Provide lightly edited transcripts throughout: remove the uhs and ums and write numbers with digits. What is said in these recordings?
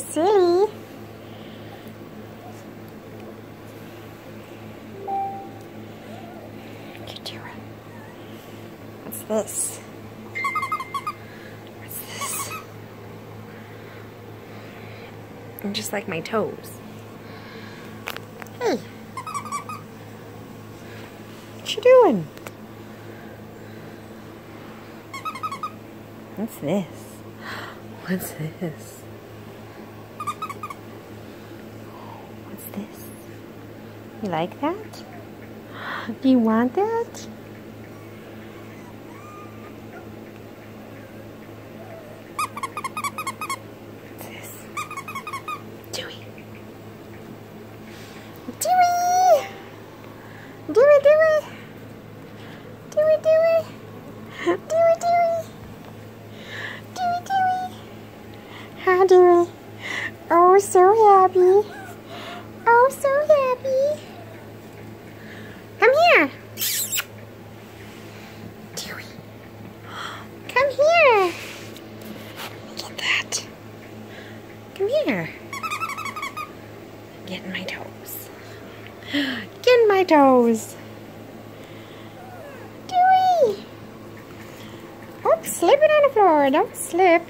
silly. What you doing? What's this? What's this? I'm just like my toes. Hey. What you doing? What's this? What's this? What's this? You like that? Do you want that? What's this? Dewey. Dewey! Dewey, Dewey! Dewey, Dewey! Dewey, Dewey! Dewey, Dewey! Hi, Dewey. Oh, so happy. Oh, so happy. Come here. Dewey. Come here. Look at that. Come here. Get in my toes. Get in my toes. Dewey. Oops, slipping on the floor. Don't slip.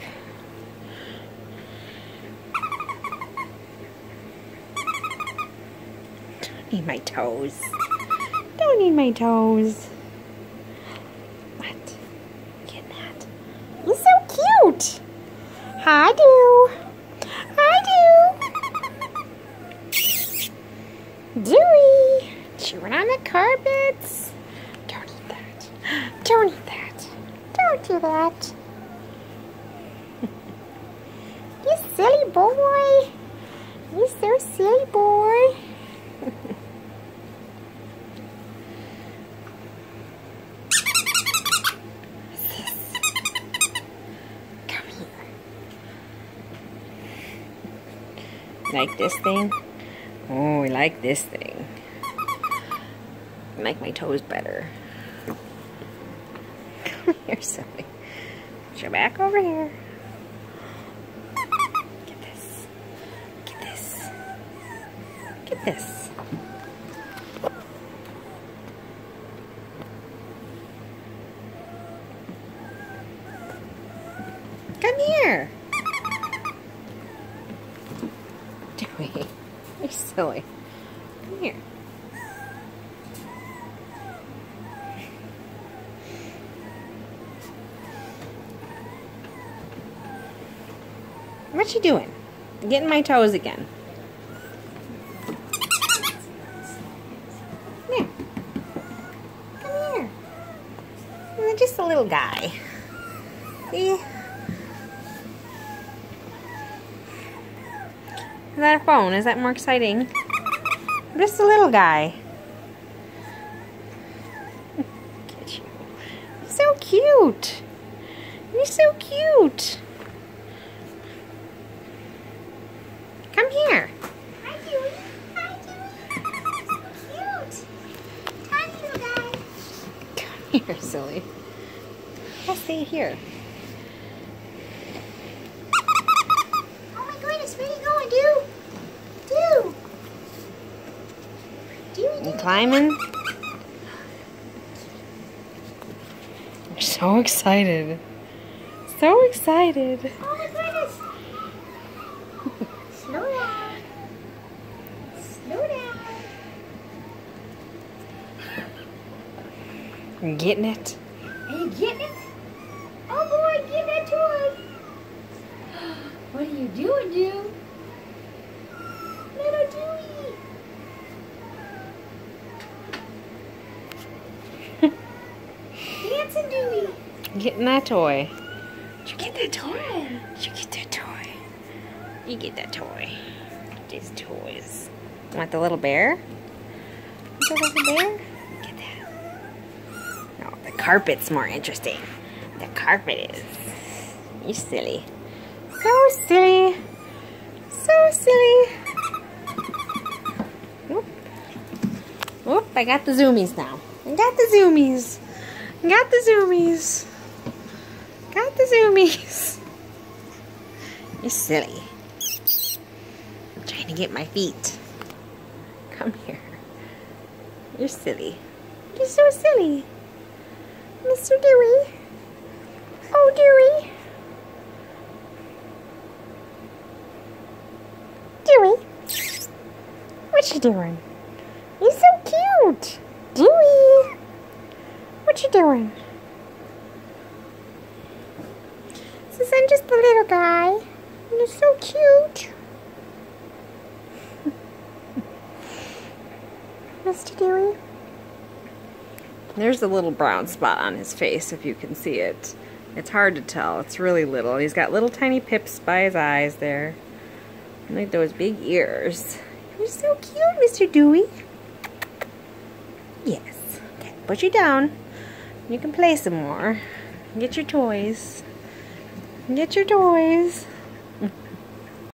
Don't need my toes. Don't need my toes. What? Get that. You're so cute. Hi, Dew. Hi, Dew. Dewey. Chewing on the carpets. Don't eat that. Don't eat that. Don't do that. You silly boy. You're so silly boy. Come here. Like this thing? Oh, I like this thing. I like my toes better. Come here, silly. Put your back over here. Get this. Get this. Get this. Come here. Dewey, you're silly. Come here. What you doing? Getting my toes again. Here. Come here. You're just a little guy. See? Is that a phone? Is that more exciting? I'm just a little guy. Get you. You're so cute. You're so cute. Come here. Hi, Dewey. Hi, Dewey. So cute. Tiny little guy. Come here, silly. I'll stay here. Oh my goodness, where are you going, Dew? Dew. You climbing? You're so excited. So excited. Oh my goodness. Slow down. Slow down. You getting it? Are you getting it? Oh boy, get that toy. What are you doing, Dew? Little Dewey. Dancing Dewey. Getting that toy. Did you get that toy? Did you get that toy? You get that toy. These toys. Want the little bear? Want the little bear? Get that. No, the carpet's more interesting. The carpet is. You're silly. So silly. So silly. Whoop. Whoop, I got the zoomies now. I got the zoomies. I got the zoomies. Got the zoomies. You're silly. to get my feet. Come here. You're silly. You're so silly. Mr. Dewey. Oh, Dewey. Dewey. What you doing? You're so cute. Dewey. What you doing? Says I'm just a little guy. And you're so cute. Mr. Dewey. There's a little brown spot on his face, if you can see it. It's hard to tell. It's really little. He's got little tiny pips by his eyes there. And like those big ears. You're so cute, Mr. Dewey. Yes. Okay, put you down. You can play some more. Get your toys. Get your toys.